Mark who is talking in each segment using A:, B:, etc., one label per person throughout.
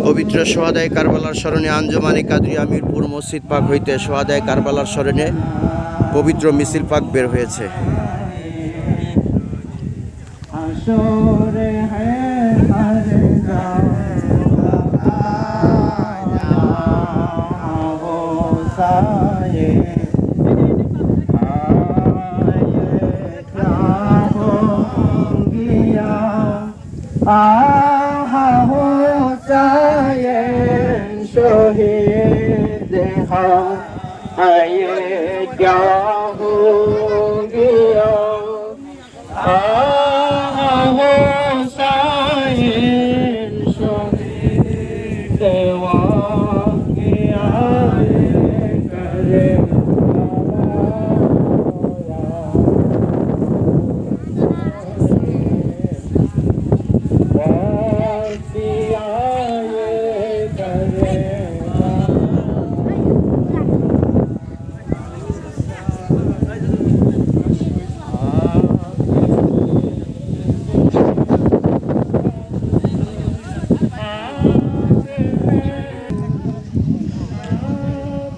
A: পবিত্র সোহাদায়ে কারবালার স্মরণে আঞ্জুমানে কাদরিয়া মিরপুর মসজিদ পাক হইতে সোহাদায়ে কারবালার স্মরণে পবিত্র মিছিল পাক বের হয়েছে।
B: शहीद ये क्या हो गया हुसैन शहीद वाक़िया करे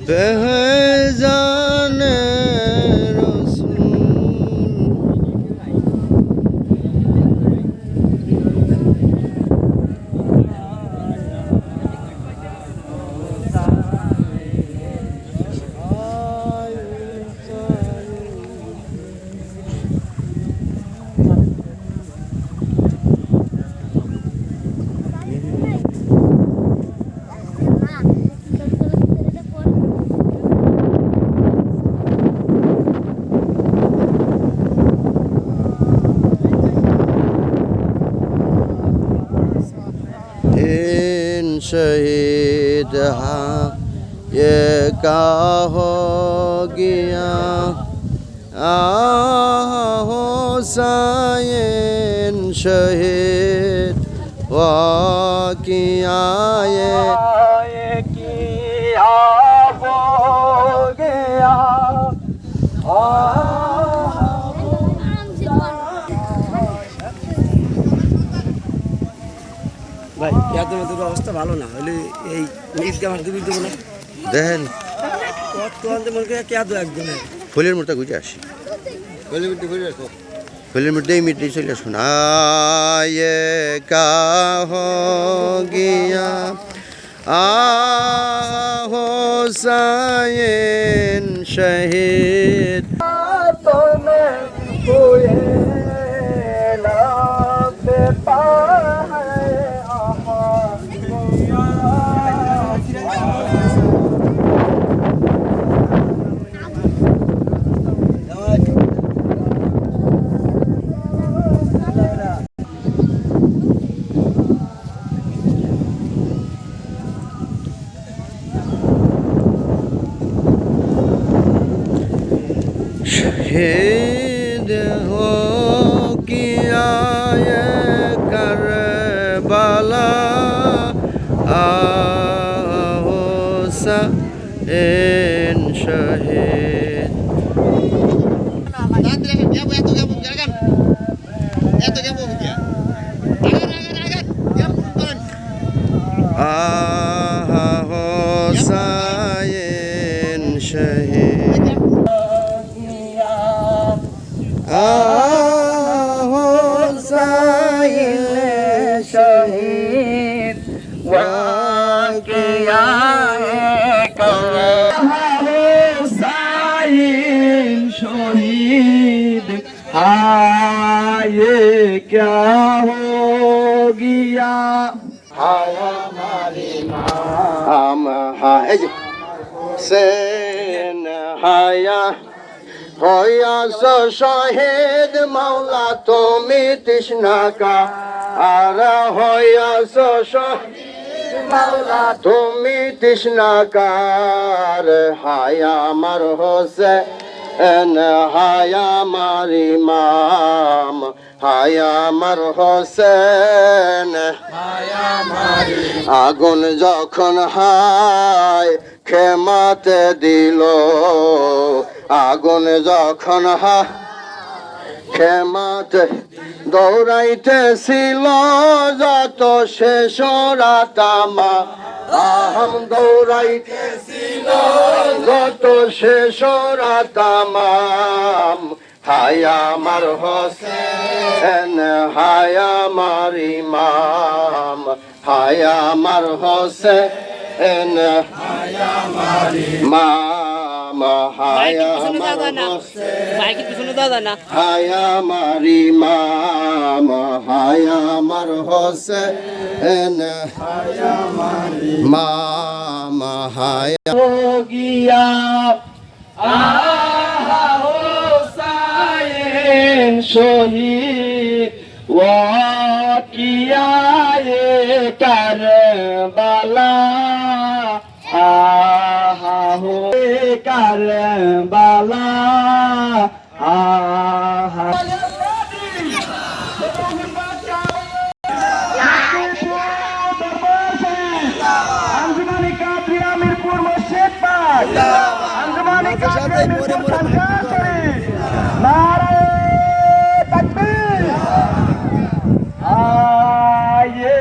A: बेहजाने रसूल शहीद ये का हो गया हुसैन शहीद वाक़िया ये
B: किया हो गया ভাই ইয়াদের মধ্যে অবস্থা ভালো না হলে এই ঈদগাহ মাঠ দিবি দেবো না
A: দেখেন
B: কত আনতে মনে করে কে দো একদিনে
A: ফুলের মূর্তি গুজে আসি
B: ফুলের মধ্যে ঘুরে রাখো
A: ফুলের মূর্তি মিটি চলে আসুন আয়ে কা হো গিয়া हुसैन शहीद शहीद हो किया ये करबला हुसैन शहीद हुसैन शहीद
B: हुसैन शहीद वाक़िया हुसैन शहीद ये क्या हो गया हमारी
A: हम हुसैन हाया হইয়াছ শহীদ মাওলা তুমি তৃষ্ণাকা আর হইয়াছ শহীদ মাওলা তুমি তৃষ্ণাকার হায় আমার হোসেন হায় আমার ইমাম হায় আমার হোসেন আগুন যখন হায় খেমাতে দিল আগুন যখন ক্ষমাতে দৌড়াইতেছিল যত শেষ রাতামা আহম দৌড়াইতেছিল যত শেষ রাতামাম হায় আমার হোসেন হায় আমার ইমাম হায় আমার হোসেন হায় আমার ইমাম হায় আমার হোসেন হায় আমার ইমাম হায় আমার হোসেন হায় আমার ইমাম হায় গিয়া হোসাইন শহীদ ওয়াকিয়া কারবালা আহা হো কারবালা আহা আঞ্জুমানি কাদরি আমিরপুর মসজিদ পাক আঞ্জুমানি কাদরি আমিরপুর শরীফ নারে তাকবীর ये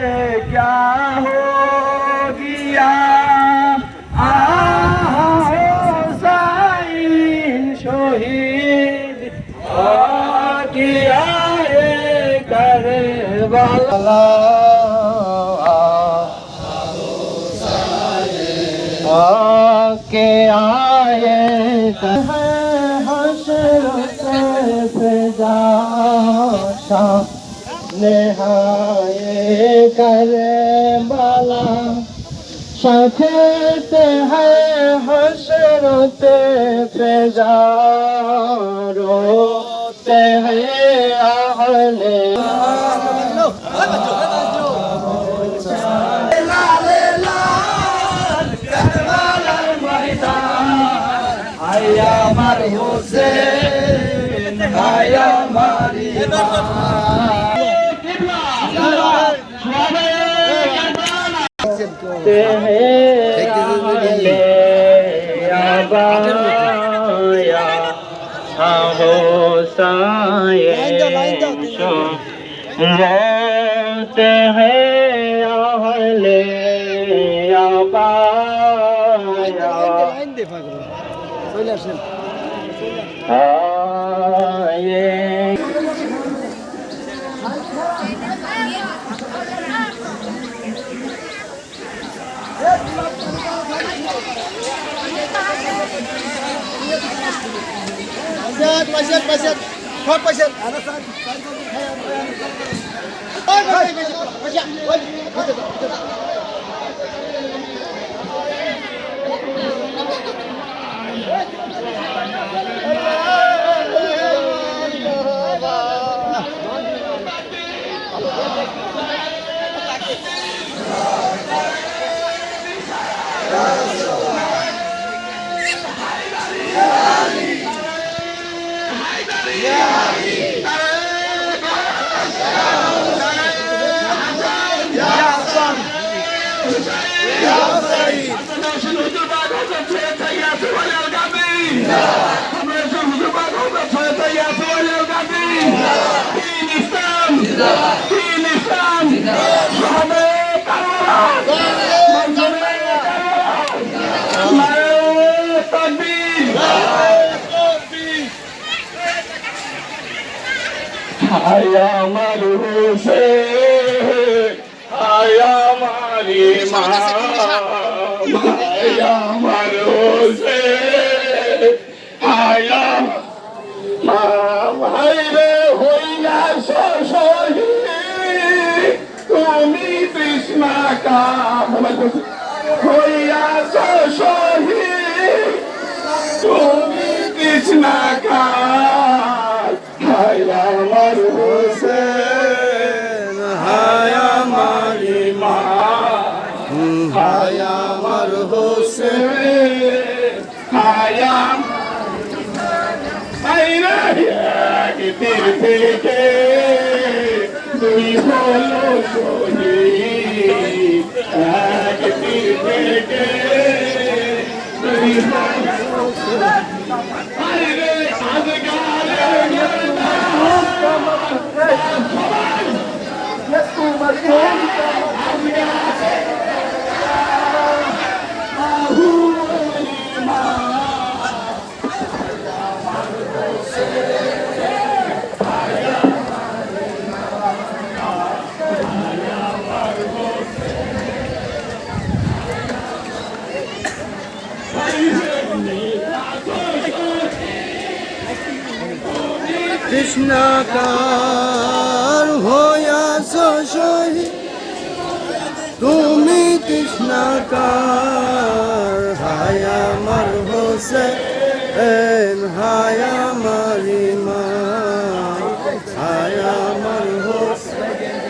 A: क्या हो गया हुसैन शहीद किया करबला के आए हशर से फिजा नेहाए करबला सफेद है हसरते फिजा रोते हैं आहले आया मर हुसैन आया मारी रोते हैं आहले आबाया आये Paset. Hot paset. आया मारू से आया मारी माँ आया मारू से आया भाई रे होइया सोही তুমি তৃষ্ণা কা হইয়া সোহি তুমি তৃষ্ণা কা হায় আমার হোসেন হায় আমার ইমাম হায় আমার হোসেন হায় এক তীর থেকে দুই হলো শহীদ এক তীর থেকে দুই হলো তৃষ্ণাকার হইয়াছ শহীদ, তুমি তৃষ্ণাকার। হায় আমার হোসেন, হায় আমার ইমাম, হায় আমার হোসেন।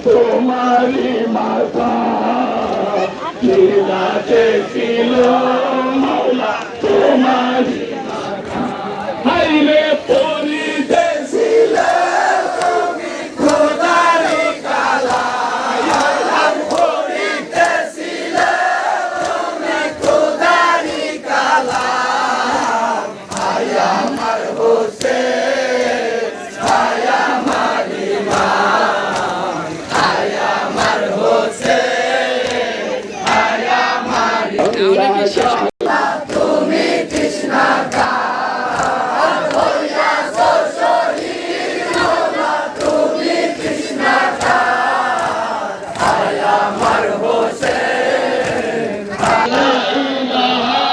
C: তোমারি মাতা লীলাতে ছিল মাওলা তোমারি হাইরে পরিতে ছিলে তুমি খোদারি কালা পরিতে ছিলে তুমি খোদারি কালা হায় আমার হোসেন হায় আমার ইমাম হায় আমার হোসেন হায় আমার তুমি কৃষ্ণাকার হইয়াছ শহীদ তুমি কৃষ্ণাকার হায় আমার হোসেন লা ইলাহা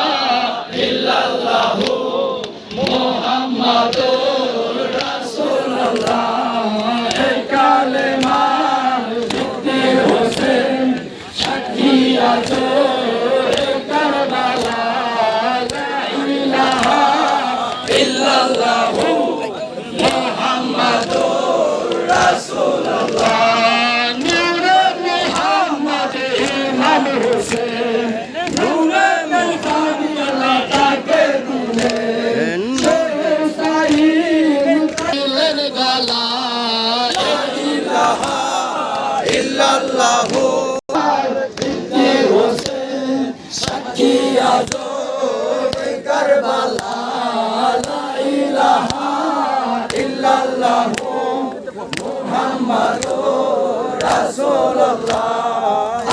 C: ইল্লাল্লাহু মুহাম্মাদুর রাসূলুল্লাহ এই কালেমার ভিত্তি হোসেন সাক্ষী আছো কারবালা লা ইলাহা ইল্লাল্লাহু মুহাম্মাদুর রাসূলুল্লাহ নূরে মুহাম্মদ ইমাম হোসেন নূরে মুহাম্মদ আল্লাহ তাকে দিলেন
A: ইল্লাল্লাহু
C: সাক্ষী আছো কারবালা লা ইলাহা ইল্লাল্লাহু মুহাম্মাদুর রাসূলুল্লাহ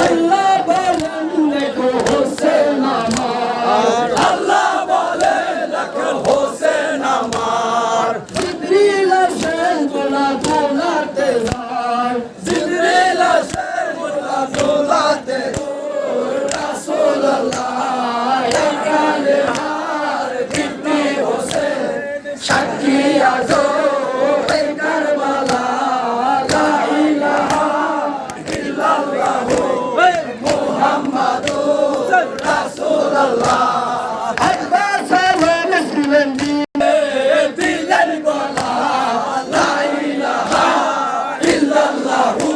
C: আল্লাহ বলেন দেখো হোসেন আমার আল্লাহ বলেন দেখো হোসেন আমার জিবরিল আসেন গোলা গোলাতে যায় জিবরিল আসেন গোলা গোলাতে রাসূলুল্লাহ এই কালেমার ভিত্তি হোসেন সাক্ষী আছো এই কারবালা লা ইলাহা ইল্লাল্লাহু মুহাম্মাদুর রাসূলুল্লাহ একবার সালাম দিলেন দিলেন গোলা লা ইলাহা ইল্লাল্লাহু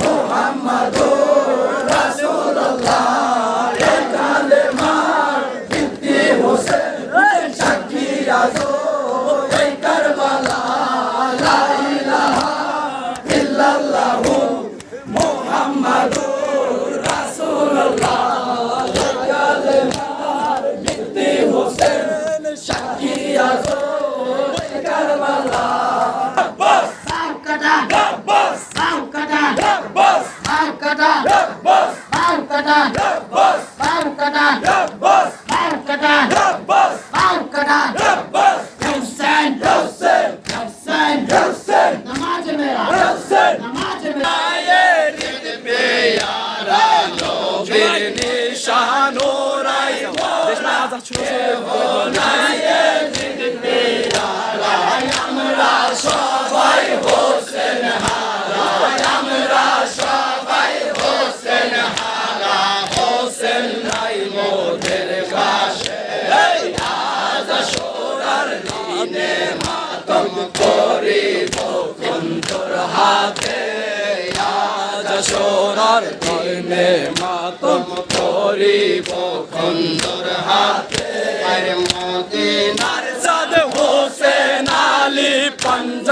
C: মুহাম্মাদুর রাসূলুল্লাহ এই কালেমার ভিত্তি হোসেন সাক্ষী আছো এই কারবালা লা ইলাহা ইল্লাল্লাহু মুহাম্মাদুর রাসূলুল্লাহ এই কালেমার ভিত্তি হোসেন সাক্ষী আছো এই কারবালা বস কাটা বস কাটা বস কাটা বস কাটা বস কাটা বস কাটা বস কাটা বস হোসেন হোসেন হোসেন হোসেন নামাজ মেরা হোসেন নামাজ মেরা ये रिद पे यारा नबीर निशानो राय होना ये रिद पे यारा আমরা সবাই হোসেন হারা আমরা সবাই হোসেন হারা হোসেন নাই মোদের কাছে আজ সোনার দিনে মাতম করিব কুন্তর হাতে আজ সোনার দিনে মাতম করিব কুন্তর হাতে মদিনার সাদ হোসেন আলী पंजा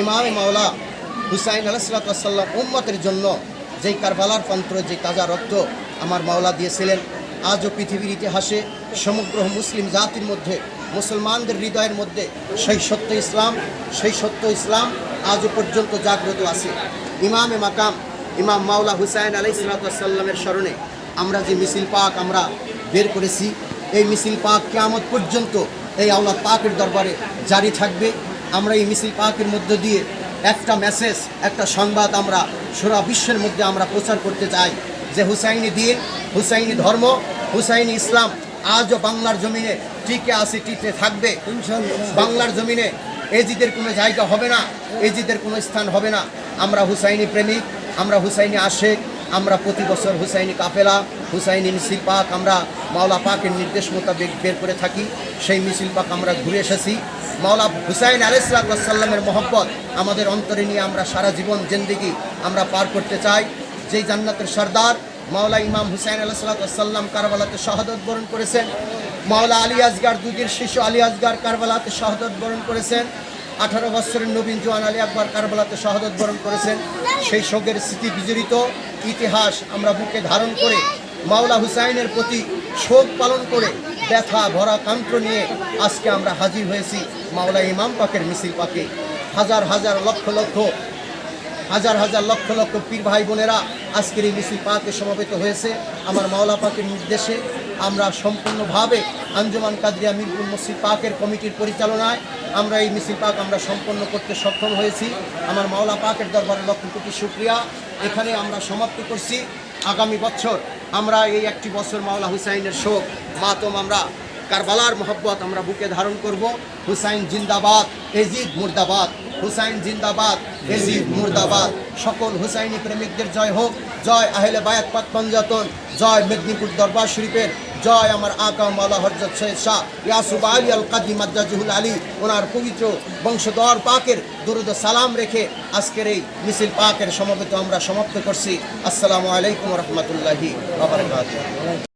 C: ইমামে মাওলা হুসাইন আলাইহিসসালাম উম্মতের জন্য যেই কারবালার প্রান্তরে যে তাজা রক্ত আমার মাওলা দিয়েছিলেন, আজও পৃথিবীর ইতিহাসে সমগ্র মুসলিম জাতির মধ্যে, মুসলমানদের হৃদয়ের মধ্যে সেই সত্য ইসলাম আজও পর্যন্ত জাগ্রত আছে। ইমামে মাকাম ইমাম মাওলা হুসাইন আলাইহিসসালামের স্মরণে আমরা যে মিছিল পাক আমরা বের করেছি, এই মিছিল পাক কিয়ামত পর্যন্ত এই আল্লাহ পাকের দরবারে জারি থাকবে। আমরা এই মিছিল পাকের মধ্য দিয়ে একটা মেসেজ, একটা সংবাদ আমরা সারা বিশ্বের মধ্যে আমরা প্রচার করতে চাই যে হুসাইনি দিন, হুসাইনি ধর্ম, হুসাইনি ইসলাম আজও বাংলার জমিনে টিকে আছে, টিকে থাকবে। বাংলার জমিনে এজিদের কোনো জায়গা হবে না, এজিদের কোনো স্থান হবে না। আমরা হুসাইনি প্রেমিক, আমরা হুসাইনি আশেক, আমরা প্রতি বছর হুসাইনি কাফেলা, হুসাইনি মিছিল পাক আমরা মাওলা পাকের নির্দেশ মোতাবেক বের করে থাকি। সেই মিছিল পাক আমরা ঘুরে এসেছি। মাওলা হুসাইন আলাইহিসসালামের মহব্বত আমাদের অন্তরে নিয়ে আমরা সারা জীবন জিন্দেগি আমরা পার করতে চাই। যেই জান্নাতের সর্দার মাওলা ইমাম হুসাইন আলাইহিসসালাম কারবালাতে শাহাদত বরণ করেছেন, মাওলা আলী আসগার দুধের শিশু আলী আসগার কারবালাতে শাহাদত বরণ করেছেন, 18 বছরের নবীন জোয়ান আলী আকবর কারবালাতে শাহাদত বরণ করেছেন। সেই শোকের স্মৃতি বিজড়িত ইতিহাস আমরা বুকে ধারণ করে মাওলা হুসাইনের প্রতি শোক পালন করে ব্যথা ভরা কান্ত্র নিয়ে আজকে আমরা হাজির হয়েছি মাওলা ইমাম পাকের মিছিল পাকে। হাজার হাজার লক্ষ লক্ষ পীর ভাই বোনেরা আজকের এই মিছিল পাকে সমবেত হয়েছে। আমার মাওলা পাকের নির্দেশে আমরা সম্পূর্ণভাবে আঞ্জুমান কাদরিয়া মিরপুর মসজিদ পাকের কমিটির পরিচালনায় আমরা এই মিছিল পাক আমরা সম্পন্ন করতে সক্ষম হয়েছি। আমার মাওলা পাকের দরবারে লক্ষ কোটি শুকরিয়া। এখানে আমরা সমাপ্তি করছি। আগামী বছর আমরা এই একটি বছর মাওলা হুসাইনের শোক মাতম আমরা কারবালার মহব্বত আমরা বুকে ধারণ করব। হুসাইন জিন্দাবাদ, এজিদ মুর্দাবাদ। হুসাইন জিন্দাবাদ, এজিদ মুর্দাবাদ। সকল হুসাইনি প্রেমিকদের জয় হোক। জয় আহলে বায়াত পাক পঞ্জাতন, জয় মেদিনীপুর দরবার শরীফের, জয় আমার আকা মাওলা হযরত সৈয়দ শাহ ইয়াসুফ আলী আল কাদি মাজ্জাজুল আলী, ওনার পবিত্র বংশধর পাকের দরুদ সালাম রেখে আজকের এই মিছিল পাকের সমবেত আমরা সমাপ্ত করছি। আসসালামু আলাইকুম ওয়া রাহমাতুল্লাহি ওয়া বারাকাতুহু।